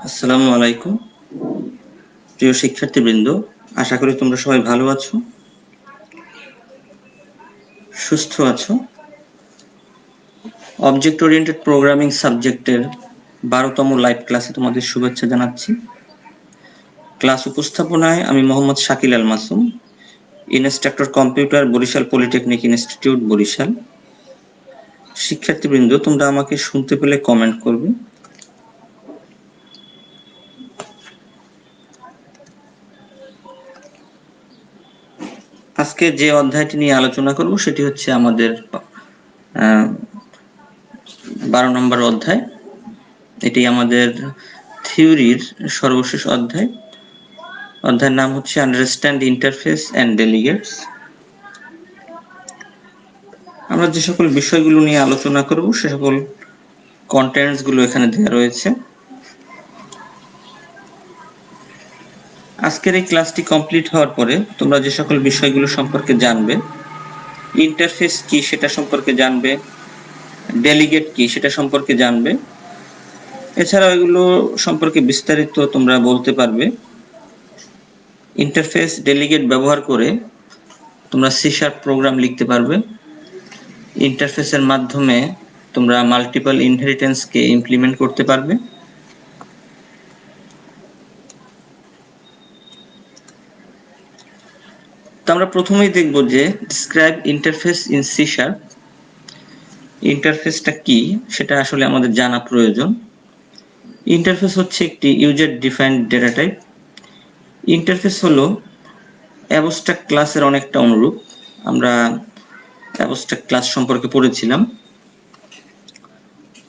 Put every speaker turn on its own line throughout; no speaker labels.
আসসালামু আলাইকুম প্রিয় শিক্ষার্থীবৃন্দ, আশা করি তোমরা সবাই ভালো আছো, সুস্থ আছো। অবজেক্ট ওরিয়েন্টেড প্রোগ্রামিং সাবজেক্টের 12তম লাইভ ক্লাসে তোমাদের শুভেচ্ছা জানাচ্ছি। ক্লাস উপস্থাপনায় আমি Mohammad Shakil Al Masum, instructor computer, Barishal polytechnic institute, Barishal. শিক্ষার্থীবৃন্দ, তোমরা আমাকে শুনতে পেলে কমেন্ট করবে। আজকে যে অধ্যায়টি নিয়ে আলোচনা করব সেটি হচ্ছে আমাদের 12 নম্বর অধ্যায়। এটি আমাদের থিওরির সর্বশেষ অধ্যায়। অধ্যায়ের নাম হচ্ছে আন্ডারস্ট্যান্ড ইন্টারফেস অ্যান্ড ডেলিগেটস। আমরা যে সকল বিষয়গুলো নিয়ে আলোচনা করব সে সকল কন্টেন্টস গুলো এখানে দেওয়া রয়েছে। আজকের এই ক্লাসটি কমপ্লিট হওয়ার পরে তোমরা যে সকল বিষয়গুলো সম্পর্কে জানবে, ইন্টারফেস কি সেটা সম্পর্কে জানবে, ডেলিগেট কি সেটা সম্পর্কে জানবে, এছাড়াও এগুলো সম্পর্কে বিস্তারিত তোমরা বলতে পারবে। ইন্টারফেস, ডেলিগেট ব্যবহার করে তোমরা C# প্রোগ্রাম লিখতে পারবে। ইন্টারফেসের মাধ্যমে তোমরা মাল্টিপল ইনহেরিটেন্সকে ইমপ্লিমেন্ট করতে পারবে। তো আমরা প্রথমেই দেখব যে ডিসক্রাইব ইন্টারফেস ইন C#। ইন্টারফেসটা কি সেটা আসলে আমাদের জানা প্রয়োজন। ইন্টারফেস হচ্ছে একটি user defined data type. Interface হলো অ্যাবস্ট্রাক্ট ক্লাসের অনেকটা অনুরূপ। আমরা অ্যাবস্ট্রাক্ট ক্লাস সম্পর্কে পড়েছিলাম।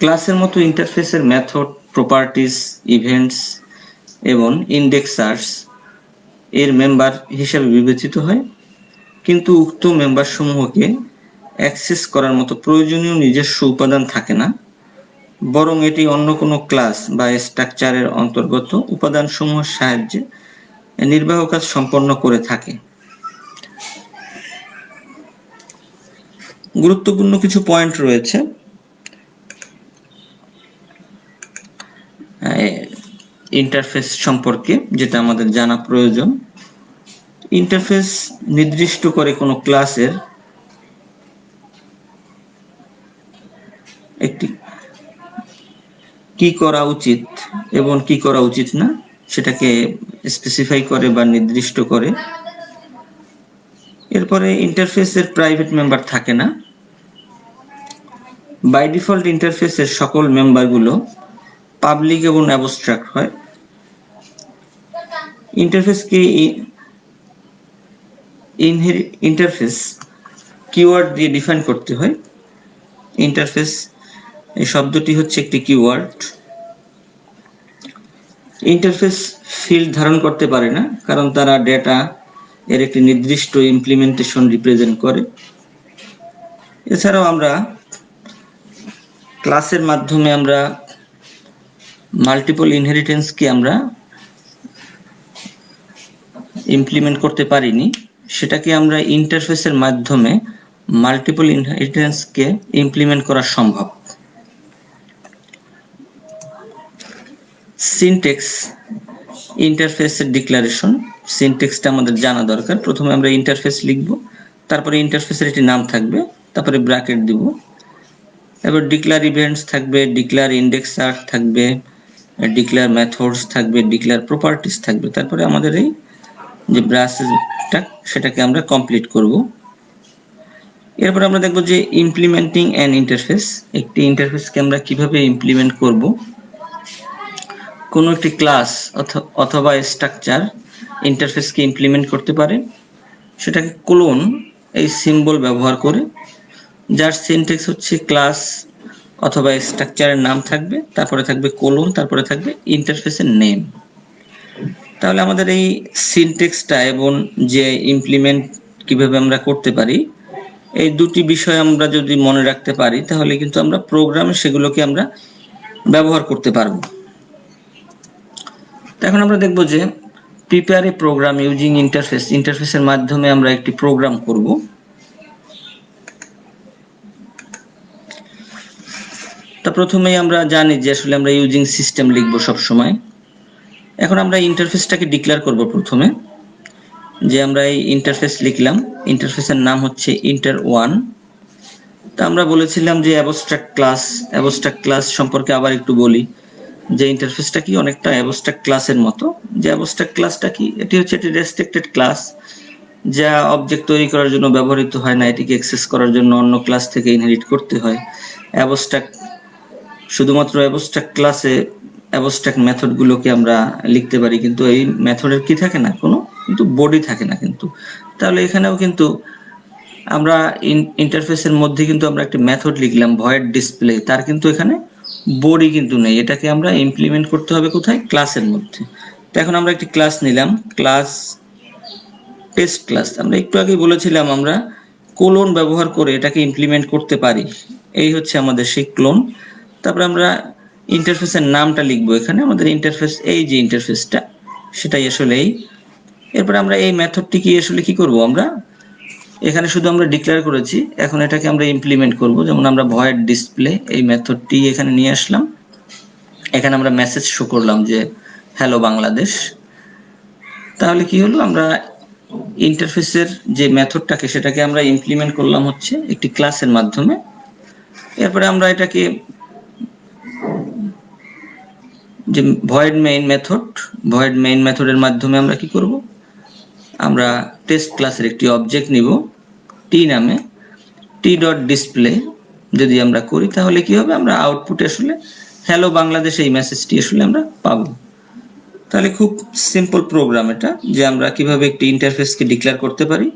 ক্লাসের মতো ইন্টারফেসের মেথড, প্রপার্টিজ, ইভেন্টস এবং ইন্ডেক্সার্স এর মেম্বার হিসেবে বিবেচিত হয়, কিন্তু উক্ত মেম্বার সমূহকে অ্যাক্সেস করার মতো প্রয়োজনীয় নিজস্ব উপাদান থাকে না, বরং এটি অন্য কোনো ক্লাস বা স্ট্রাকচারের অন্তর্গত উপাদানসমূহের সাহায্যে নির্বাহ কাজ সম্পন্ন করে থাকে। গুরুত্বপূর্ণ কিছু পয়েন্ট রয়েছে ইন্টারফেস সম্পর্কে, যেটা আমাদের জানা প্রয়োজন। ইন্টারফেস নির্দিষ্ট করে কোনো ক্লাসের একটি কি করা উচিত এবং কি করা উচিত না সেটাকে স্পেসিফাই করে বা নির্দিষ্ট করে। এরপরে ইন্টারফেসের প্রাইভেট মেম্বার থাকে না। বাই ডিফল্ট ইন্টারফেসের সকল মেম্বারগুলো পাবলিক এবং অ্যাবস্ট্রাক্ট হয়। ইন্টারফেসকে ইন্টারফেস কিওয়ার্ড দিয়ে ডিফাইন করতে হয়। ইন্টারফেস এই শব্দটি হচ্ছে একটি কিওয়ার্ড। ইন্টারফেস ফিল্ড ধারণ করতে পারে না, কারণ তারা ডেটা এর একটি নির্দিষ্ট ইমপ্লিমেন্টেশন রিপ্রেজেন্ট করে। এছাড়াও আমরা ক্লাসের মাধ্যমে আমরা মাল্টিপল ইনহেরিটেন্সকে আমরা ইমপ্লিমেন্ট করতে পারিনি, সেটাকে আমরা ইন্টারফেসের মাধ্যমে মাল্টিপল ইনহেরিটেন্সকে ইমপ্লিমেন্ট করা সম্ভব। সিনট্যাক্স ইন্টারফেসের ডিক্লারেশন। সিনট্যাক্সটা আমাদের জানা দরকার। প্রথমে আমরা ইন্টারফেস লিখব, তারপরে ইন্টারফেসের একটি নাম থাকবে, তারপরে ব্র্যাকেট দিব, এবার ডিক্লেয়ার ইভেন্টস থাকবে, ডিক্লেয়ার ইন্ডেক্সার থাকবে, ডিক্লেয়ার মেথডস থাকবে, ডিক্লেয়ার প্রপার্টিজ থাকবে। তারপরে আমাদের এই যে ব্রাশটা সেটাকে আমরা কমপ্লিট করব। এরপর আমরা দেখব যে ইমপ্লিমেন্টিং অ্যান ইন্টারফেস। একটি ইন্টারফেসকে আমরা কিভাবে ইমপ্লিমেন্ট করব। কোনো একটি ক্লাস অথবা স্ট্রাকচার ইন্টারফেসকে ইমপ্লিমেন্ট করতে পারে, সেটাকে কোলন এই সিম্বল ব্যবহার করে, যার সিনট্যাক্স হচ্ছে ক্লাস অথবা স্ট্রাকচারের নাম থাকবে, তারপরে থাকবে কোলন, তারপরে থাকবে ইন্টারফেসের নেম। তাহলে আমাদের এই সিনট্যাক্সটা এবং যে ইমপ্লিমেন্ট কিভাবে আমরা করতে পারি, এই দুটি বিষয় আমরা যদি মনে রাখতে পারি তাহলে কিন্তু আমরা প্রোগ্রামে সেগুলোকে আমরা ব্যবহার করতে পারবো। এখন আমরা দেখব যে prepare a program using interface, ইন্টারফেসের মাধ্যমে আমরা একটি প্রোগ্রাম করব। তা প্রথমেই আমরা জানি যে আসলে আমরা ইউজিং সিস্টেম লিখব সব সময়। এখন আমরা ইন্টারফেসটাকে ডিক্লেয়ার করব প্রথমে, যে আমরা এই ইন্টারফেস লিখলাম, ইন্টারফেসের নাম হচ্ছে inter1। তা আমরা বলেছিলাম যে অ্যাবস্ট্রাক্ট ক্লাস সম্পর্কে আবার একটু বলি, যে ইন্টারফেসটা কি অনেকটা অ্যাবস্ট্রাক্ট ক্লাসের মতো। যে অ্যাবস্ট্রাক্ট ক্লাসটা কি, এটি হচ্ছে একটি রেস্ট্রিক্টেড ক্লাস যা অবজেক্ট তৈরি করার জন্য ব্যবহৃত হয় না, এটিকে অ্যাক্সেস করার জন্য অন্য ক্লাস থেকে ইনহেরিট করতে হয়। শুধুমাত্র অ্যাবস্ট্রাক্ট ক্লাসে অ্যাবস্ট্রাক্ট মেথডগুলোকে আমরা লিখতে পারি, কিন্তু এই মেথডের কি থাকে না, কোনো কিন্তু বডি থাকে না কিন্তু। তাহলে এখানেও কিন্তু আমরা ইন্টারফেসের মধ্যে কিন্তু আমরা একটা মেথড লিখলাম ভয়েড ডিসপ্লে, তার কিন্তু এখানে বডি কিন্তু নেই, এটাকে আমরা ইমপ্লিমেন্ট করতে হবে কোথায়, ক্লাসের মধ্যে। তো এখন আমরা একটি ক্লাস নিলাম, ক্লাস টেস্ট ক্লাস। আমরা একটু আগে বলেছিলাম আমরা কোলন ব্যবহার করে এটাকে ইমপ্লিমেন্ট করতে পারি, এই হচ্ছে আমাদের সেই ক্লোন। তারপরে আমরা ইন্টারফেসের নামটা লিখবো, এখানে আমাদের ইন্টারফেস, এই যে ইন্টারফেসটা সেটাই আসলে এই। এরপর আমরা এই মেথডটি কি আসলে কি করব, আমরা এখানে শুধু আমরা ডিক্লেয়ার করেছি, এখন এটাকে আমরা ইমপ্লিমেন্ট করব। যেমন আমরা ভয়েড ডিসপ্লে এই মেথডটি এখানে নিয়ে আসলাম, এখানে আমরা মেসেজ শো করলাম যে হ্যালো বাংলাদেশ। তাহলে কি হলো, আমরা ইন্টারফেসের যে মেথডটাকে সেটাকে আমরা ইমপ্লিমেন্ট করলাম হচ্ছে একটি ক্লাসের মাধ্যমে। এরপরে আমরা এটাকে যে ভয়েড মেইন মেথডের মাধ্যমে আমরা কি করব, আমরা টেস্ট ক্লাসের একটি অবজেক্ট নিব টি নামে, t.display যদি আমরা করি তাহলে কি হবে, আমরা আউটপুটে আসলে হ্যালো বাংলাদেশ এই মেসেজটি আসলে আমরা পাবো। তাহলে খুব সিম্পল প্রোগ্রাম এটা, যে আমরা কিভাবে একটি ইন্টারফেসকে ডিক্লেয়ার করতে পারি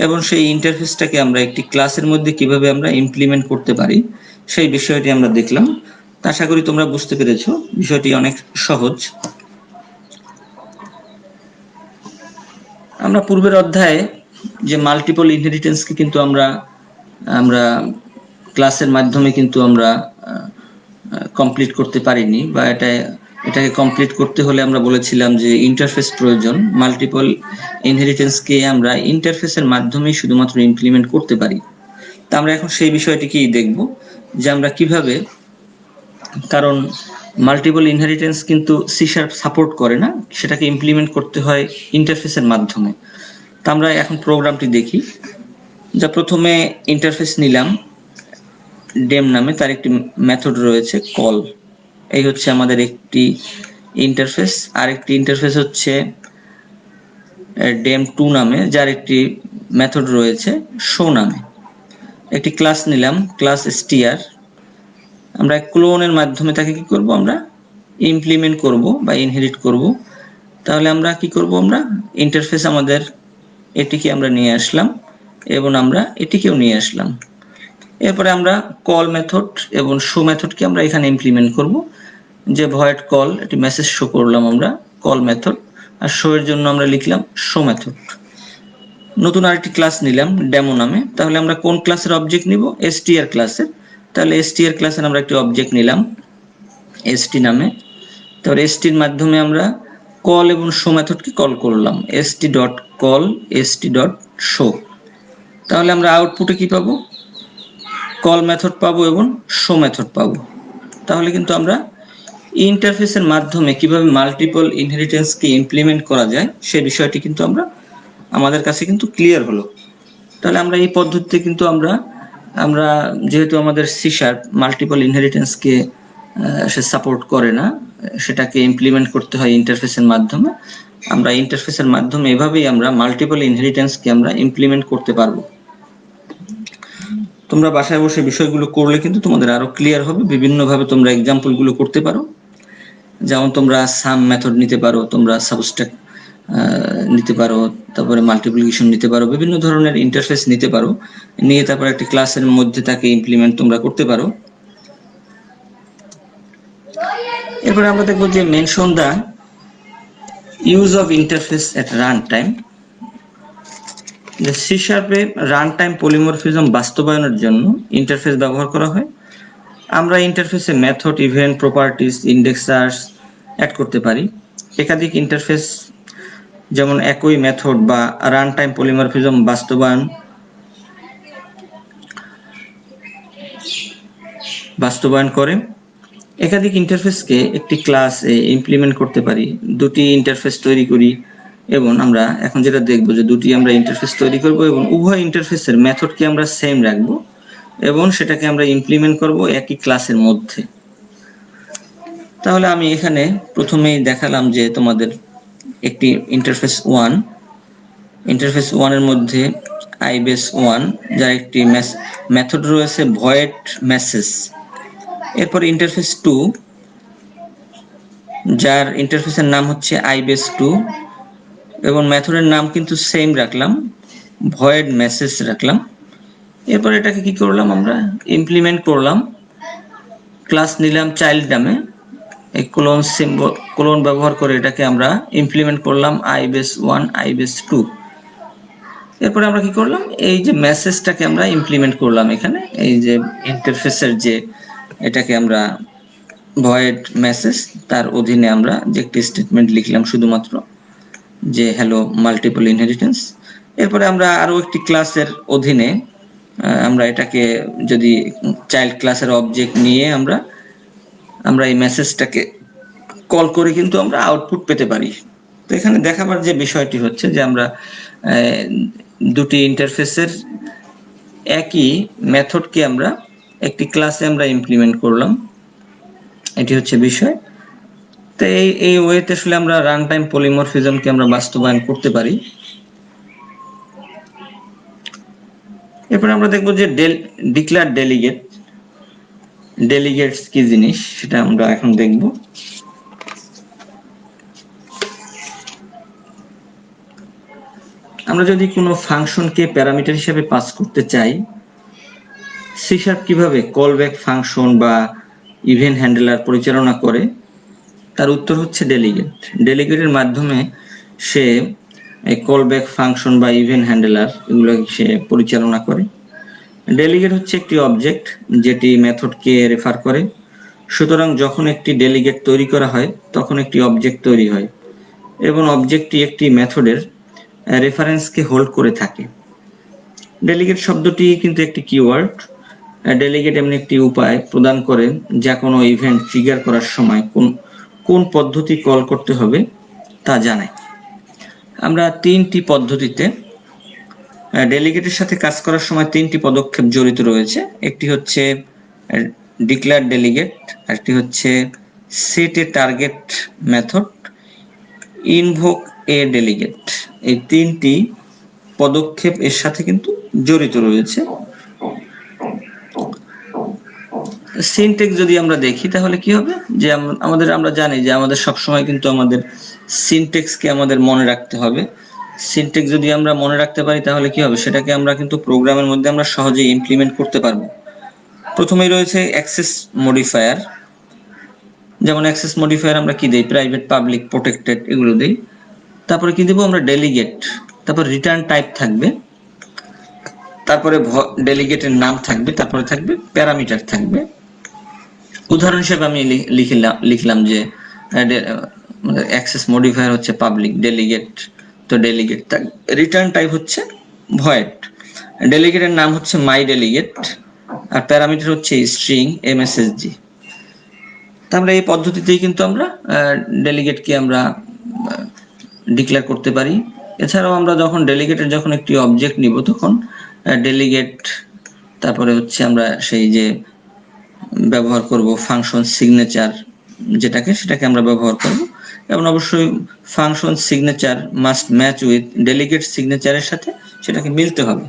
এবং সেই ইন্টারফেসটাকে আমরা একটি ক্লাসের মধ্যে কিভাবে আমরা ইমপ্লিমেন্ট করতে পারি, সেই বিষয়টি আমরা দেখলাম। আশা করি তোমরা বুঝতে পেরেছো, বিষয়টি অনেক সহজ। আমরা পূর্বের অধ্যায়ে যে মাল্টিপল ইনহেরিটেন্সকে কিন্তু আমরা ক্লাসের মাধ্যমে কিন্তু আমরা কমপ্লিট করতে পারিনি, বা এটাকে কমপ্লিট করতে হলে আমরা বলেছিলাম যে ইন্টারফেস প্রয়োজন। মাল্টিপল ইনহেরিটেন্সকে আমরা ইন্টারফেসের মাধ্যমেই শুধুমাত্র ইমপ্লিমেন্ট করতে পারি। তা আমরা এখন সেই বিষয়টিকেই দেখব, যে আমরা কিভাবে, কারণ মাল্টিপল ইনহেরিটেন্স কিন্তু সি শার্প সাপোর্ট করে না, সেটাকে ইমপ্লিমেন্ট করতে হয় ইন্টারফেসের মাধ্যমে। তা আমরা এখন প্রোগ্রামটি দেখি। যা প্রথমে ইন্টারফেস নিলাম ডেম নামে, তার একটি মেথড রয়েছে কল, এই হচ্ছে আমাদের একটি ইন্টারফেস। আরেকটি ইন্টারফেস হচ্ছে ডেম2 নামে, যার একটি মেথড রয়েছে শো নামে। একটি ক্লাস নিলাম ক্লাস str, আমরা ক্লোনের মাধ্যমে তাকে কি করব, আমরা ইমপ্লিমেন্ট করব বা ইনহেরিট করব। তাহলে আমরা কি করব, আমরা ইন্টারফেস আমাদের এটিকে আমরা নিয়ে আসলাম এবং আমরা এটিকেও নিয়ে আসলাম। এরপরে আমরা কল মেথড এবং শো মেথডকে আমরা এখানে ইমপ্লিমেন্ট করব। যে ভয়েড কল, একটি মেসেজ শো করলাম আমরা কল মেথড, আর শো এর জন্য আমরা লিখলাম শো মেথড। নতুন আরেকটি ক্লাস নিলাম ডেমো নামে, তাহলে আমরা কোন ক্লাসের অবজেক্ট নিব, str ক্লাসের। তাহলে str ক্লাসের আমরা একটি অবজেক্ট নিলাম st নামে, তারপরে st এর মাধ্যমে আমরা কল এবং শো মেথডকে কল করলাম st.call st.show। তাহলে আমরা আউটপুটে কি পাবো, কল মেথড পাবো এবং শো মেথড পাবো। তাহলে কিন্তু আমরা ইন্টারফেসের মাধ্যমে কিভাবে মাল্টিপল ইনহেরিটেন্সকে ইমপ্লিমেন্ট করা যায় সেই বিষয়টি কিন্তু আমাদের কাছে কিন্তু ক্লিয়ার হলো। তাহলে আমরা এই পদ্ধতিতে কিন্তু আমরা যেহেতু আমাদের সি শার্প মাল্টিপল ইনহেরিটেন্সকে সে সাপোর্ট করে না, সেটাকে ইমপ্লিমেন্ট করতে হয় ইন্টারফেসের মাধ্যমে। আমরা ইন্টারফেসের মাধ্যমে এভাবেই আমরা মাল্টিপল ইনহেরিটেন্সকে আমরা ইমপ্লিমেন্ট করতে পারবো। তোমরা বাসায় বসে বিষয়গুলো করলে কিন্তু তোমাদের আরো ক্লিয়ার হবে। বিভিন্নভাবে তোমরা এক্সাম্পলগুলো করতে পারো, যেমন তোমরা সাম মেথড নিতে পারো, তোমরা সাবস্ট্রাক্ট নিতে পারো, তারপরে মাল্টিপ্লিকেশন নিতে পারো, বিভিন্ন ধরনের ইন্টারফেস নিতে পারো, নিয়ে তারপর একটি ক্লাসের মধ্যে তাকে ইমপ্লিমেন্ট তোমরা করতে পারো। এরপরে আমরা দেখবো যে mention the use of interface at run time. যে সি শার্পে রান টাইম পলিমরফিজম বাস্তবায়নের জন্য ইন্টারফেস ব্যবহার করা হয়। আমরা ইন্টারফেসে method, event, properties, indexers add করতে পারি। একাধিক ইন্টারফেস যেমন একই মেথড বা রান টাইম পলিমরফিজম বাস্তবায়ন করে। একাধিক ইন্টারফেসকে একটি ক্লাসে ইমপ্লিমেন্ট করতে পারি। দুটি ইন্টারফেস তৈরি করি এবং আমরা এখন যেটা দেখবো যে দুটি আমরা ইন্টারফেস তৈরি করব এবং উভয় ইন্টারফেসের মেথডকে আমরা সেম রাখবো এবং সেটাকে আমরা ইমপ্লিমেন্ট করব একই ক্লাসের মধ্যে। তাহলে আমি এখানে প্রথমেই দেখালাম যে তোমাদের একটি ইন্টারফেস 1 এর মধ্যে ibase1 যার একটি মেথড রয়েছে ভয়েড মেসেজ। এরপর ইন্টারফেস 2 যার ইন্টারফেসের নাম হচ্ছে ibase2 এবং মেথডের নাম কিন্তু সেম রাখলাম, ভয়েড মেসেজ রাখলাম। এরপর এটাকে কি করলাম, আমরা ইমপ্লিমেন্ট করলাম। ক্লাস নিলাম চাইল্ড নামে, এই কোলন ব্যবহার করে এটাকে আমরা ইমপ্লিমেন্ট করলাম ibase1 ibase2। এরপরে আমরা কি করলাম, এই যে মেসেজটাকে আমরা ইমপ্লিমেন্ট করলাম এখানে, এই যে ইন্টারফেসের যে এটাকে আমরা ভয়েড মেসেজ, তার অধীনে আমরা যে একটি স্টেটমেন্ট লিখলাম শুধুমাত্র যে হ্যালো মাল্টিপল ইনহেরিটেন্স। এরপরে আমরা আরো একটি ক্লাসের অধীনে আমরা এটাকে যদি চাইল্ড ক্লাসের অবজেক্ট নিয়ে আমরা এই মেসেজটাকে কল করে কিন্তু আমরা আউটপুট পেতে পারি। তো এখানে দেখাবার যে বিষয়টি হচ্ছে যে আমরা দুটি ইন্টারফেসের একই মেথডকে আমরা একটি ক্লাসে আমরা ইমপ্লিমেন্ট করলাম, এটি হচ্ছে বিষয়। তো এই ওয়েতে আসলে আমরা রান টাইম পলিমরফিজমকে আমরা বাস্তবায়ন করতে পারি। এরপর আমরা দেখব যে ডিক্লেয়ার ডেলিগেটস কি জিনিস সেটা আমরা এখন দেখব। আমরা যদি কোনো ফাংশনকে প্যারামিটার হিসেবে পাস করতে চাই, সি শার্প কিভাবে কলব্যাক ফাংশন বা ইভেন্ট হ্যান্ডলার পরিচালনা করে, তার উত্তর হচ্ছে ডেলিগেটের মাধ্যমে সে কলব্যাক ফাংশন বা ইভেন্ট হ্যান্ডলার এগুলো সে পরিচালনা করে। ডেলিগেট হচ্ছে একটি অবজেক্ট যেটি মেথডকে রেফার করে। সুতরাং যখন একটি ডেলিগেট তৈরি করা হয় তখন একটি অবজেক্ট তৈরি হয় এবং অবজেক্টটি একটি মেথডের রেফারেন্সকে হোল্ড করে থাকে। ডেলিগেট শব্দটি কিন্তু একটি কিওয়ার্ড। ডেলিগেট এমন একটি উপায় প্রদান করে যা কোনো ইভেন্ট ট্রিগার করার সময় কোন পদ্ধতি কল করতে হবে তা জানায়। আমরা তিনটি পদ্ধতিতে ডেলিগেটের সাথে কাজ করার সময় তিনটি পদক্ষেপ জড়িত রয়েছে। একটি হচ্ছে ডিক্লেয়ার ডেলিগেট, আরেকটি হচ্ছে set a target method, invoke A delegate. এই তিনটি পদক্ষেপ এর সাথে কিন্তু জড়িত রয়েছে। সিনট্যাক্স যদি আমরা দেখি তাহলে কি হবে, যে আমরা জানি যে আমাদের সবসময় কিন্তু আমাদের সিনট্যাক্সকে আমাদের মনে রাখতে হবে। সিনট্যাক্স যদি আমরা মনে রাখতে পারি তাহলে কি হবে, সেটাকে আমরা কিন্তু প্রোগ্রামের মধ্যে আমরা সহজেই ইমপ্লিমেন্ট করতে পারবো। প্রথমেই রয়েছে অ্যাক্সেস মডিফায়ার। যেমন অ্যাক্সেস মডিফায়ার আমরা কি দেই, প্রাইভেট, পাবলিক, প্রোটেক্টেড এগুলো দেই। তারপরে কি দেবো আমরা, ডেলিগেট। তারপর রিটার্ন টাইপ থাকবে, তারপরে ডেলিগেটের নাম থাকবে, তারপরে থাকবে প্যারামিটার থাকবে। উদাহরণ হিসেবে আমি লিখলাম যে অ্যাক্সেস মডিফায়ার হচ্ছে পাবলিক, ডেলিগেট তো ডেলিগেট থাকবে, রিটার্ন টাইপ হচ্ছে ভয়েড, ডেলিগেটের নাম হচ্ছে মাই ডেলিগেট, আর প্যারামিটার হচ্ছে স্ট্রিং এমএসএসজি। তা আমরা এই পদ্ধতিতেই কিন্তু আমরা ডেলিগেটকে আমরা ডিক্লেয়ার করতে পারি। এছাড়াও আমরা যখন ডেলিগেটের যখন একটি অবজেক্ট নিব তখন ডেলিগেট, তারপরে হচ্ছে আমরা সেই যে ব্যবহার করব ফাংশন সিগনেচার সেটাকে আমরা ব্যবহার করব এবং অবশ্যই function signature must match with delegate সিগনেচারের সাথে সেটাকে মিলতে হবে।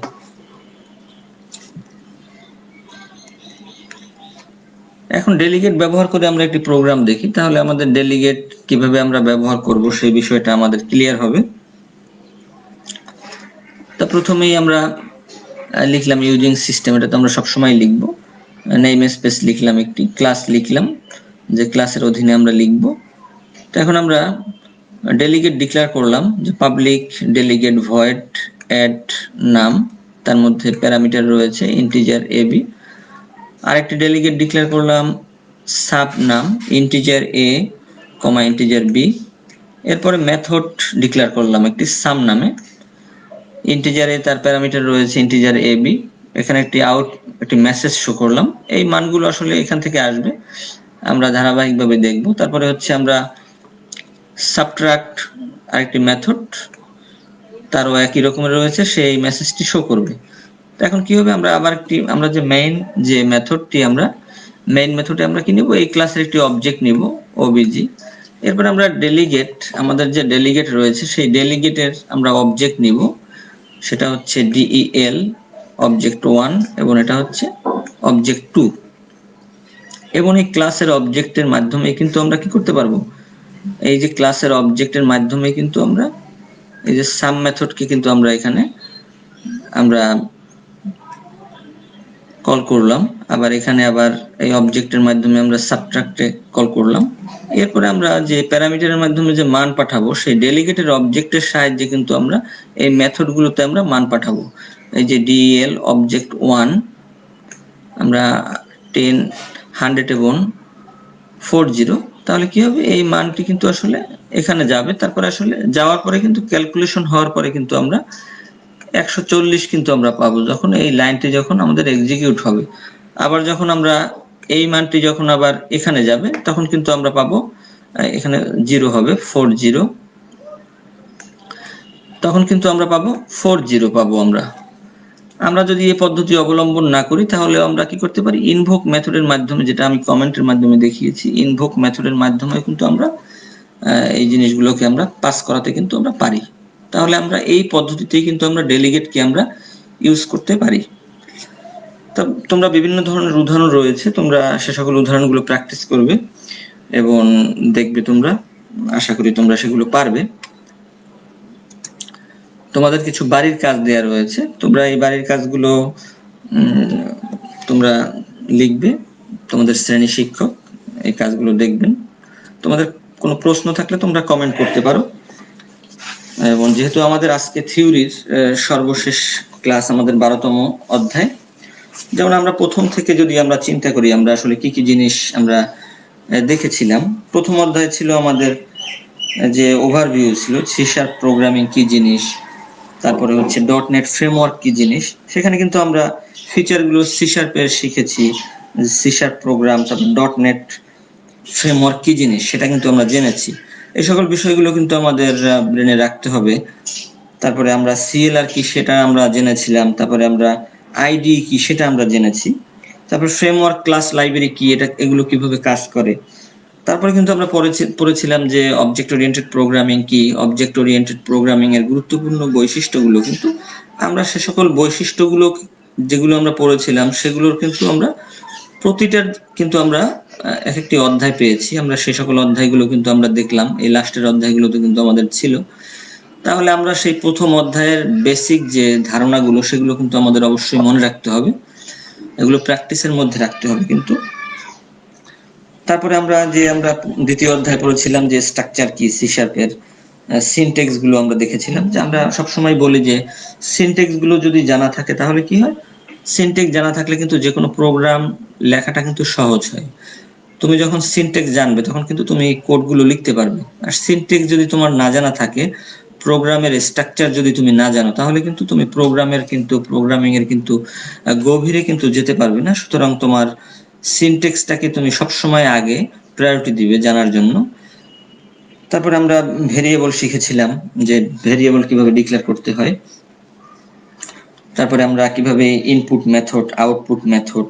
এখন ডেলিগেট ব্যবহার করে আমরা একটি প্রোগ্রাম দেখি, তাহলে আমাদের ডেলিগেট কিভাবে আমরা ব্যবহার করব সেই বিষয়টা আমাদের ক্লিয়ার হবে। তা প্রথমেই আমরা লিখলাম ইউজিং সিস্টেম, এটা তো আমরা সবসময় লিখবো। নেম স্পেস লিখলাম, একটি ক্লাস লিখলাম যে ক্লাসের অধীনে আমরা লিখব। তো এখন আমরা ডেলিগেট ডিক্লেয়ার করলাম যে পাবলিক ডেলিগেট ভয়েড অ্যাড নাম, তার মধ্যে প্যারামিটার রয়েছে ইন্টিজার এবি। আরেকটি ডেলিগেট ডিক্লেয়ার করলাম সাব নাম ইন্টিজার এ কমা ইন্টিজার বি, এরপরে মেথড ডিক্লেয়ার করলাম একটি সাম নামে, ইন্টিজারে তার প্যারামিটার রয়েছে ইন্টিজার এ বি, এখানে একটি মেসেজ শো করলাম, এই মানগুলো আসলে এখান থেকে আসবে, আমরা ধারাবাহিকভাবে দেখব। তারপরে হচ্ছে আমরা সাবট্রাক্ট আরেকটি মেথড, তারও একই রকমের রয়েছে, সেই মেসেজটি শো করবে। তো এখন কি হবে, আমরা যে মেইন যে মেথডটি মেইন মেথডে আমরা কি নিব, এই ক্লাসের একটি অবজেক্ট নিব ওবিজি। এরপর আমরা ডেলিগেট, আমাদের যে ডেলিগেট রয়েছে সেই ডেলিগেটের আমরা অবজেক্ট নিব, সেটা হচ্ছে del অবজেক্ট 1 এবং এটা হচ্ছে অবজেক্ট 2। এবং এই ক্লাসের অবজেক্টের মাধ্যমে কিন্তু আমরা কি করতে পারবো, এই যে ক্লাসের অবজেক্টের মাধ্যমে কিন্তু আমরা এই যে সাম মেথডকে কিন্তু আমরা এখানে আমরা কল করলাম, আবার এখানে আবার এই অবজেক্টের মাধ্যমে আমরা সাবট্রাক্টে কল করলাম। এরপরে আমরা যে প্যারামিটারের মাধ্যমে যে মান পাঠাবো সেই ডেলিগেটের অবজেক্টের সাহায্যে কিন্তু আমরা এই মেথডগুলোতে আমরা মান পাঠাবো। এই যে del অবজেক্ট 1 আমরা 10 100 এবং 40, তাহলে কি হবে, এই মানটি কিন্তু আসলে এখানে যাবে। তারপরে আসলে যাওয়ার পরে কিন্তু ক্যালকুলেশন হওয়ার পরে কিন্তু আমরা 140 কিন্তু আমরা পাবো যখন এই লাইনটি যখন আমাদের এক্সিকিউট হবে। আবার যখন আমরা এই মানটি যখন আবার এখানে যাবে তখন কিন্তু আমরা পাবো এখানে 0 হবে 40, তখন কিন্তু আমরা পাবো 40 পাবো। আমরা যদি এই পদ্ধতি অবলম্বন না করি তাহলে আমরা কি করতে পারি, ইনভোক মেথডের মাধ্যমে, যেটা আমি কমেন্টের মাধ্যমে দেখিয়েছি, ইনভোক মেথডের মাধ্যমে কিন্তু আমরা এই জিনিসগুলোকে আমরা পাস করাতে কিন্তু আমরা পারি। তাহলে আমরা এই পদ্ধতিতেই কিন্তু আমরা ডেলিগেটকে আমরা ইউজ করতে পারি। তো তোমরা বিভিন্ন ধরনের উদাহরণ রয়েছে, তোমরা সে সকল উদাহরণগুলো প্র্যাকটিস করবে এবং দেখবে, তোমরা আশা করি তোমরা সেগুলো পারবে। তোমাদের কিছু বাড়ির কাজ দেয়া রয়েছে, তোমরা এই বাড়ির কাজগুলো তোমরা লিখবে, তোমাদের শ্রেণী শিক্ষক এই কাজগুলো দেখবেন। তোমাদের কোনো প্রশ্ন থাকলে তোমরা কমেন্ট করতে পারো। এবং যেহেতু আমাদের আজকে থিওরির সর্বশেষ ক্লাস, আমাদের 12তম অধ্যায়, যেমন আমরা প্রথম থেকে যদি আমরা চিন্তা করি আমরা আসলে কি কি জিনিস আমরা দেখেছিলাম। প্রথম অধ্যায় ছিল আমাদের যে ওভারভিউ ছিল, সি শার্প প্রোগ্রামিং কি জিনিস, তারপরে হচ্ছে .NET ফ্রেমওয়ার্ক কি জিনিস, সেখানে কিন্তু আমরা ফিচারগুলো সি শার্পের শিখেছি, সি শার্প প্রোগ্রাম, তারপর .NET ফ্রেমওয়ার্ক কি জিনিস সেটা কিন্তু আমরা জেনেছি। এই সকল বিষয়গুলো কিন্তু আমাদের ব্রেনে রাখতে হবে। তারপরে আমরা CLR কি সেটা আমরা জেনেছিলাম, তারপরে আমরা আইডি কি সেটা আমরা জেনেছি, তারপর ফ্রেমওয়ার্ক ক্লাস লাইব্রেরি কি, এগুলো কিভাবে কাজ করে। তারপরে কিন্তু আমরা পড়েছিলাম যে অবজেক্ট ওরিয়েন্টেড প্রোগ্রামিং কি, অবজেক্ট ওরিয়েন্টেড প্রোগ্রামিং এর গুরুত্বপূর্ণ বৈশিষ্ট্যগুলো, কিন্তু আমরা সে সকল বৈশিষ্ট্যগুলো যেগুলো আমরা পড়েছিলাম সেগুলোর কিন্তু আমরা প্রতিটার কিন্তু আমরা এক একটি অধ্যায় পেয়েছি, আমরা সেই সকল অধ্যায়গুলো কিন্তু আমরা দেখলাম, এই লাস্টের অধ্যায়গুলোতে কিন্তু আমাদের ছিল। তাহলে আমরা সেই প্রথম অধ্যায়ের বেসিক যে ধারণাগুলো সেগুলো কিন্তু আমাদের অবশ্যই মনে রাখতে হবে, এগুলো প্র্যাকটিসের মধ্যে রাখতে হবে কিন্তু। তারপরে আমরা দ্বিতীয় অধ্যায় পড়েছিলাম যে স্ট্রাকচার কি, সি শার্পের সিনট্যাক্স গুলো আমরা দেখেছিলাম, যে আমরা সবসময় বলি যে সিনট্যাক্স গুলো যদি জানা থাকে তাহলে কি হয়, সিনট্যাক্স জানা থাকলে কিন্তু যে কোনো প্রোগ্রাম লেখাটা কিন্তু সহজ হয়। তুমি যখন সিনট্যাক্স জানবে তখন কিন্তু তুমি কোডগুলো লিখতে পারবে। আর সিনট্যাক্স যদি তোমার না জানা থাকে, প্রোগ্রামের স্ট্রাকচার যদি তুমি না জানো, তাহলে কিন্তু তুমি প্রোগ্রামিং এর কিন্তু গভীরে কিন্তু যেতে পারবে না। সুতরাং তোমার সিনট্যাক্সটাকে তুমি সবসময় আগে প্রায়োরিটি দিবে জানার জন্য। তারপরে আমরা ভেরিয়েবল শিখেছিলাম, যে ভেরিয়েবল কিভাবে ডিক্লেয়ার করতে হয়। তারপরে আমরা কিভাবে ইনপুট মেথড, আউটপুট মেথড,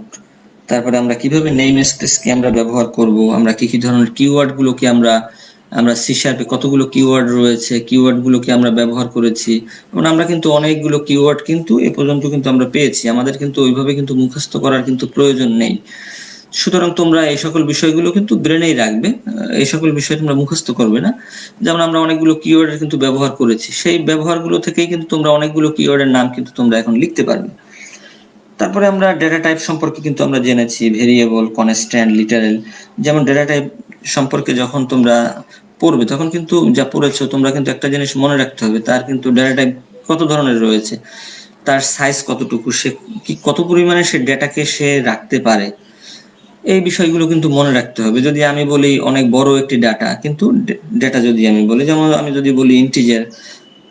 তারপরে আমরা কিভাবে নেম স্পেসকে আমরা ব্যবহার করব, আমরা কি কি ধরনের কিওয়ার্ড গুলোকে আমরা সি শার্পে কতগুলো কিওয়ার্ড রয়েছে, কিওয়ার্ড গুলোকে আমরা ব্যবহার করেছি, এবং আমরা কিন্তু অনেকগুলো কিওয়ার্ড কিন্তু এ পর্যন্ত কিন্তু আমরা পেয়েছি। আমাদের কিন্তু ওইভাবে কিন্তু মুখস্থ করার কিন্তু প্রয়োজন নেই। সুতরাং তোমরা এই সকল বিষয়গুলো কিন্তু ব্রেনেই রাখবে, এই সকল বিষয় তোমরা মুখস্থ করবে না। যেমন আমরা অনেকগুলো কিওয়ার্ডের কিন্তু ব্যবহার করেছি, সেই ব্যবহারগুলো থেকেই কিন্তু তোমরা অনেকগুলো কিওয়ার্ডের নাম কিন্তু তোমরা এখন লিখতে পারবে। তারপরে আমরা ডেটা টাইপ সম্পর্কে কিন্তু আমরা জেনেছি, ভেরিয়েবল, কনস্ট্যান্ট, লিটারেল। যেমন ডেটা টাইপ সম্পর্কে যখন তোমরা পড়বে তখন কিন্তু যা পড়েছো তোমরা কিন্তু একটা জিনিস মনে রাখতে হবে, তার কিন্তু ডেটা টাইপ কত ধরনের রয়েছে, তার সাইজ কতটুকু, সে কি কত পরিমাণে সে ডেটাকে সে রাখতে পারে। এই বিষয়গুলো কিন্তু মনে রাখতে হবে। যদি আমি বলি অনেক বড় একটি ডাটা, কিন্তু ডেটা যদি আমি বলি, যেমন আমি যদি বলি ইন্টিজার,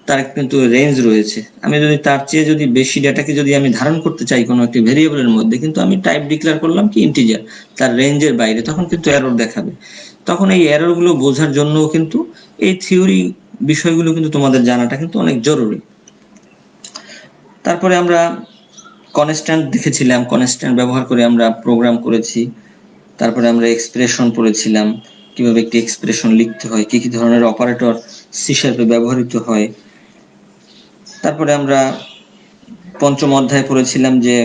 তার কিন্তু রেঞ্জ রয়েছে। আমি যদি তার চেয়ে যদি বেশি ডেটাকে যদি আমি ধারণ করতে চাই কোনো একটি ভেরিয়েবলের মধ্যে, কিন্তু আমি টাইপ ডিক্লেয়ার করলাম কি ইন্টিজার, তার রেঞ্জের বাইরে, তখন কিন্তু এরর দেখাবে। তখন এই এররগুলো বোঝার জন্যও কিন্তু এই থিওরি বিষয়গুলো কিন্তু তোমাদের জানাটা কিন্তু অনেক জরুরি। তারপরে আমরা কনস্ট্যান্ট দেখেছিলাম, কনস্ট্যান্ট ব্যবহার করে আমরা প্রোগ্রাম করেছি। তারপরে আমরা এক্সপ্রেশন পড়েছিলাম, কিভাবে একটি এক্সপ্রেশন লিখতে হয়, কি কি ধরনের অপারেটর সি শার্পে ব্যবহৃত হয়। তারপরে আমরা পঞ্চম অধ্যায় পড়েছিলাম যে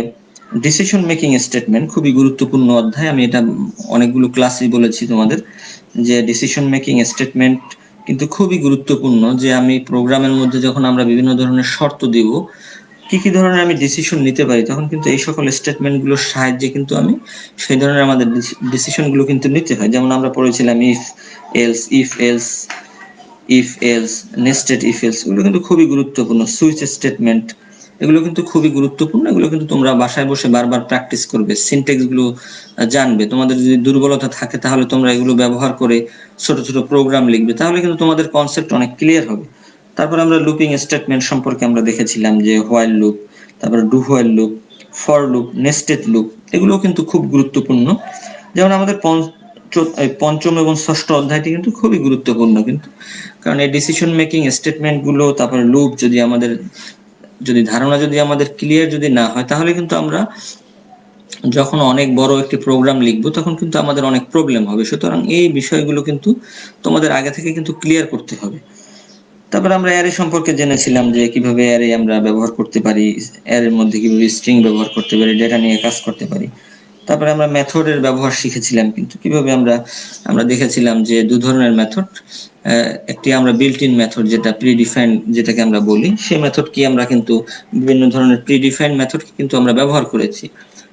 ডিসিশন মেকিং স্টেটমেন্ট, খুবই গুরুত্বপূর্ণ অধ্যায়। আমি এটা অনেকগুলো ক্লাসেই বলেছি তোমাদের যে ডিসিশন মেকিং স্টেটমেন্ট কিন্তু খুবই গুরুত্বপূর্ণ, যে আমি প্রোগ্রামের মধ্যে যখন আমরা বিভিন্ন ধরনের শর্ত দিব, কি কি ধরনের আমি ডিসিশন নিতে পারি, তখন কিন্তু এই সকল স্টেটমেন্টগুলোর সাহায্যে কিন্তু আমি সেই ধরনের আমাদের ডিসিশনগুলো কিন্তু নিতে হয়। যেমন আমরা পড়েছিলাম if else, nested if else, এগুলো কিন্তু খুবই গুরুত্বপূর্ণ। সুইচ স্টেটমেন্ট, এগুলো কিন্তু খুবই গুরুত্বপূর্ণ। এগুলো কিন্তু তোমরা বাসায় বসে বারবার প্র্যাকটিস করবে, সিনট্যাক্স গুলো জানবে। তোমাদের যদি দুর্বলতা থাকে তাহলে তোমরা এগুলো ব্যবহার করে ছোট ছোট প্রোগ্রাম লিখবে, তাহলে কিন্তু তোমাদের কনসেপ্ট অনেক ক্লিয়ার হবে। তারপর আমরা লুপিং স্টেটমেন্ট সম্পর্কে আমরা দেখেছিলাম যে হোয়াইল লুপ, তারপর do while loop, for loop, nested loop, এগুলো কিন্তু খুব গুরুত্বপূর্ণ। যেমন আমাদের পঞ্চম এবং ষষ্ঠ অধ্যায়টি কিন্তু খুবই গুরুত্বপূর্ণ কিন্তু, কারণ এই ডিসিশন মেকিং স্টেটমেন্ট গুলো, তারপরে লুপ যদি আমাদের ধারণা যদি আমাদের ক্লিয়ার যদি না হয়, তাহলে কিন্তু আমরা যখন অনেক বড় একটি প্রোগ্রাম লিখবো তখন কিন্তু আমাদের অনেক প্রবলেম হবে। সুতরাং এই বিষয়গুলো কিন্তু তোমাদের আগে থেকে কিন্তু ক্লিয়ার করতে হবে। তারপর আমরা অ্যারে সম্পর্কে জেনেছিলাম যে কিভাবে অ্যারে আমরা ব্যবহার করতে পারি, অ্যারের মধ্যে কিভাবে স্ট্রিং ব্যবহার করতে পারি, ডেটা নিয়ে কাজ করতে পারি। তারপরে আমরা মেথডের ব্যবহার শিখেছিলাম, কিন্তু কিভাবে আমরা দেখেছিলাম যে দু ধরনের মেথড, একটি আমরা বিল্ট ইন মেথড যেটা প্রিডিফাইন্ড যেটাকে আমরা বলি, সেই মেথড কি আমরা কিন্তু বিভিন্ন ধরনের প্রিডিফাইন্ড মেথড কিন্তু আমরা ব্যবহার করেছি।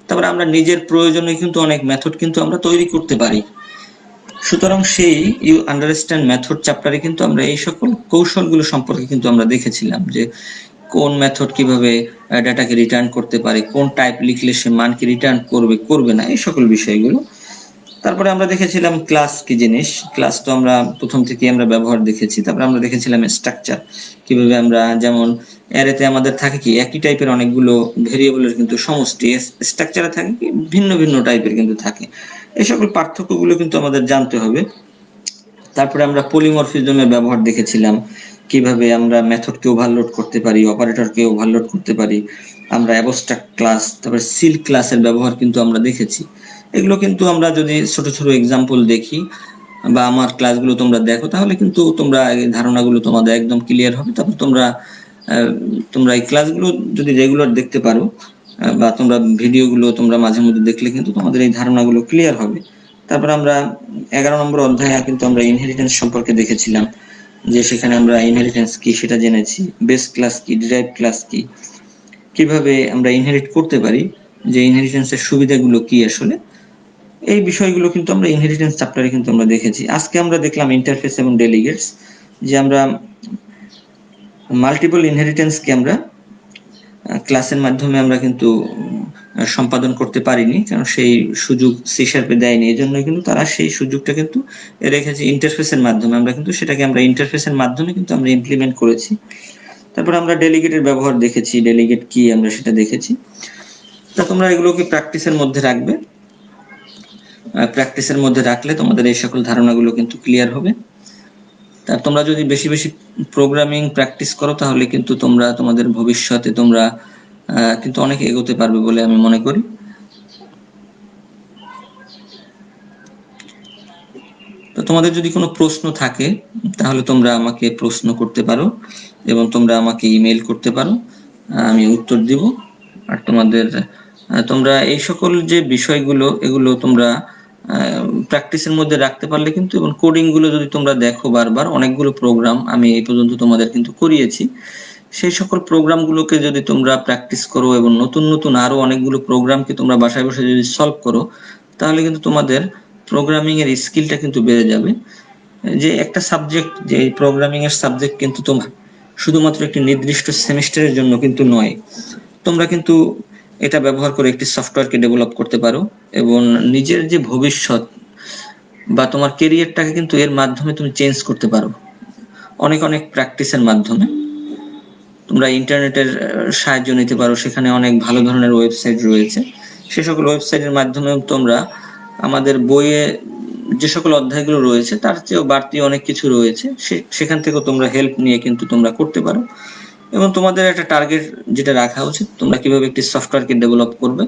তারপরে আমরা নিজের প্রয়োজনে কিন্তু অনেক মেথড কিন্তু আমরা তৈরি করতে পারি। সুতরাং সেই ইউ আন্ডারস্ট্যান্ড মেথড চ্যাপ্টারে কিন্তু আমরা এই সকল কৌশলগুলো সম্পর্কে কিন্তু আমরা দেখেছিলাম যে কোন মেথড কিভাবে ডাটাকে রিটার্ন করতে পারে, কোন টাইপ লিখলে সে মানকে রিটার্ন করবে না, এই সকল বিষয়গুলো। তারপরে আমরা দেখেছিলাম ক্লাস কি জিনিস, ক্লাস তো আমরা প্রথম থেকে আমরা ব্যবহার দেখেছি। তারপরে আমরা দেখেছিলাম স্ট্রাকচার, কিভাবে আমরা যেমন অ্যারেতে আমাদের থাকে কি একই টাইপের অনেকগুলো ভেরিয়েবলের কিন্তু সমষ্টি, স্ট্রাকচারে থাকে কি ভিন্ন ভিন্ন টাইপের কিন্তু থাকে। এই সকল পার্থক্যগুলো কিন্তু আমাদের জানতে হবে। তারপরে আমরা পলিমরফিজমের ব্যবহার দেখেছিলাম, কিভাবে আমরা মেথডকে ওভারলোড করতে পারি, অপারেটরকে ওভারলোড করতে পারি। আমরা অ্যাবস্ট্রাক্ট ক্লাস, তারপরে সিল ক্লাসের ব্যবহার কিন্তু আমরা দেখেছি। এগুলো কিন্তু আমরা যদি ছোট ছোট এক্সাম্পল দেখি বা আমার ক্লাসগুলো তোমরা দেখো, তাহলে কিন্তু তোমরা এই ধারণাগুলো তোমাদের একদম ক্লিয়ার হবে। তারপর তোমরা এই ক্লাসগুলো যদি রেগুলার দেখতে পারো বা তোমরা ভিডিওগুলো তোমরা মাঝে মধ্যে দেখলে কিন্তু তোমাদের এই ধারণাগুলো ক্লিয়ার হবে। তারপর আমরা 11 নম্বর অধ্যায়ে কিন্তু আমরা ইনহেরিটেন্স সম্পর্কে দেখেছিলাম, যে সেখানে আমরা ইনহেরিটেন্স কি সেটা জেনেছি, বেস ক্লাস কি, ডিরাইভ ক্লাস কি, কিভাবে আমরা ইনহেরিট করতে পারি, যে ইনহেরিটেন্সের সুবিধাগুলো কি আসলে, এই বিষয়গুলো কিন্তু আমরা ইনহেরিটেন্স চ্যাপ্টারে কিন্তু আমরা দেখেছি। আজকে আমরা দেখলাম ইন্টারফেস এবং ডেলিগেটস, যে আমরা মাল্টিপল ইনহেরিটেন্সকে আমরা ক্লাসের মাধ্যমে আমরা কিন্তু সম্পাদন করতে পারিনি, কারণ সেই সুযোগ সি শার্পে দেয়নি। এই জন্য কিন্তু তারা সেই সুযোগটা কিন্তু রেখেছে ইন্টারফেসের মাধ্যমে। আমরা কিন্তু সেটাকে আমরা ইন্টারফেসের মাধ্যমে কিন্তু আমরা ইমপ্লিমেন্ট করেছি। তারপর আমরা ডেলিগেটের ব্যবহার দেখেছি, ডেলিগেট কি আমরা সেটা দেখেছি। তা তোমরা এগুলোকে প্র্যাকটিসের মধ্যে রাখবে, প্র্যাকটিসের মধ্যে রাখলে তোমাদের এই সকল ধারণাগুলো কিন্তু ক্লিয়ার হবে। তা তোমরা যদি বেশি বেশি প্রোগ্রামিং প্র্যাকটিস করো, তাহলে কিন্তু তোমরা তোমাদের ভবিষ্যতে তোমরা কিন্তু অনেক এগোতে পারবে বলে আমি মনে করি। তো তোমাদের যদি কোনো প্রশ্ন থাকে তাহলে তোমরা আমাকে প্রশ্ন করতে পারো এবং তোমরা আমাকে ইমেল করতে পারো, আমি উত্তর দিব। আর তোমরা এই সকল যে বিষয়গুলো এগুলো তোমরা প্র্যাকটিসের মধ্যে রাখতে পারলে কিন্তু, এবং কোডিং গুলো যদি তোমরা দেখো বারবার, অনেকগুলো প্রোগ্রাম আমি এই পর্যন্ত তোমাদের কিন্তু করিয়েছি, সেই সকল প্রোগ্রামগুলোকে যদি তোমরা প্র্যাকটিস করো এবং নতুন নতুন আরো অনেকগুলো প্রোগ্রামকে তোমরা বাসায় বসে যদি সলভ করো, তাহলে কিন্তু তোমাদের প্রোগ্রামিং এর স্কিলটা কিন্তু বেড়ে যাবে। যে একটা সাবজেক্ট, যে প্রোগ্রামিং এর সাবজেক্ট কিন্তু তোমার শুধুমাত্র একটি নির্দিষ্ট সেমিস্টারের জন্য কিন্তু নয়। তোমরা কিন্তু এটা ব্যবহার করে একটি সফটওয়্যারকে ডেভেলপ করতে পারো এবং নিজের যে ভবিষ্যৎ বা তোমার কেরিয়ারটাকে কিন্তু এর মাধ্যমে তুমি চেঞ্জ করতে পারো অনেক প্র্যাকটিসের মাধ্যমে। তোমরা ইন্টারনেটের সাহায্য নিতে পারো, সেখানে অনেক ভালো ধরনের ওয়েবসাইট রয়েছে। সে সকল ওয়েবসাইটের মাধ্যমেও তোমরা আমাদের বইয়ে যে সকল অধ্যায়গুলো রয়েছে তার চেয়েও বাড়তি অনেক কিছু রয়েছে, সেখান থেকেও তোমরা হেল্প নিয়ে কিন্তু তোমরা করতে পারো। এবং তোমাদের একটা টার্গেট যেটা রাখা উচিত, তোমরা কিভাবে একটি সফটওয়্যারকে ডেভেলপ করবে,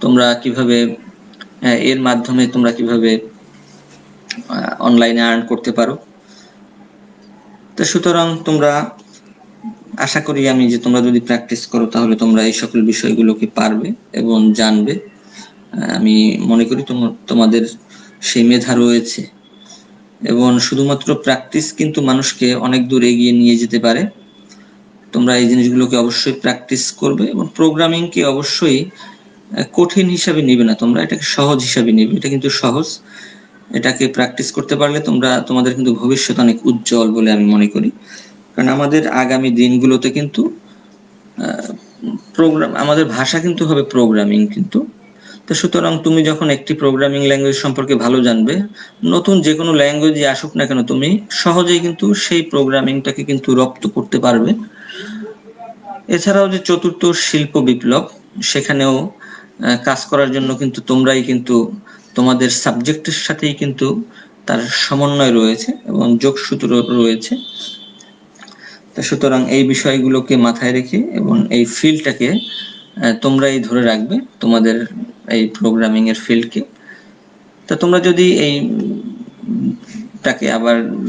তোমরা কিভাবে এর মাধ্যমে তোমরা কিভাবে অনলাইনে আর্ন করতে পারো। তো সুতরাং তোমরা, আশা করি আমি যে তোমরা যদি প্র্যাকটিস করো তাহলে তোমরা এই সকল বিষয়গুলোকে পারবে এবং জানবে। আমি মনে করি তোমাদের সেই মেধা রয়েছে এবং শুধুমাত্র প্র্যাকটিস কিন্তু মানুষকে অনেক দূর এগিয়ে নিয়ে যেতে পারে। তোমরা এই জিনিসগুলোকে অবশ্যই প্র্যাকটিস করবে এবং প্রোগ্রামিংকে অবশ্যই কঠিন হিসাবে নিবে না, তোমরা এটাকে সহজ হিসাবে নিবে। এটা কিন্তু সহজ, এটাকে প্র্যাকটিস করতে পারলে তোমাদের কিন্তু ভবিষ্যৎ অনেক উজ্জ্বল বলে আমি মনে করি। কারণ আমাদের আগামী দিনগুলোতে কিন্তু আমাদের ভাষা কিন্তু হবে প্রোগ্রামিং কিন্তু। তো সুতরাং তুমি যখন একটি প্রোগ্রামিং ল্যাঙ্গুয়েজ সম্পর্কে ভালো জানবে, নতুন যে কোনো ল্যাঙ্গুয়েজই আসুক না কেন তুমি সহজেই কিন্তু সেই প্রোগ্রামিংটাকে কিন্তু রপ্ত করতে পারবে। এছাড়াও যে চতুর্থ শিল্প বিপ্লব, সেখানেও কাজ করার জন্য কিন্তু তোমরাই কিন্তু তোমাদের সাবজেক্টের সাথেই কিন্তু তার সমন্বয় রয়েছে এবং যোগসূত্র রয়েছে। সুতরাং এই বিষয়গুলোকে মাথায় রেখে এবং এই ফিল্ডটাকে তোমরাই ধরে রাখবে, তোমাদের এই প্রোগ্রামিং এর ফিল্ডকে। তো তোমরা যদি এই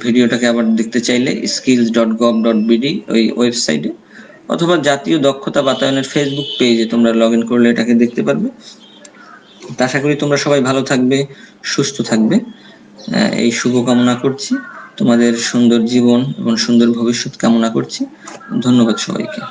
ভিডিওটাকে আবার দেখতে চাইলে skills.gov.bd ওই ওয়েবসাইটে অথবা জাতীয় দক্ষতা বাতায়নের ফেসবুক পেজে তোমরা লগ ইন করলে এটাকে দেখতে পারবে। আশা করি তোমরা সবাই ভালো থাকবে, সুস্থ থাকবে, এই শুভকামনা করছি। তোমাদের সুন্দর জীবন এবং সুন্দর ভবিষ্যৎ কামনা করছি। ধন্যবাদ সবাইকে।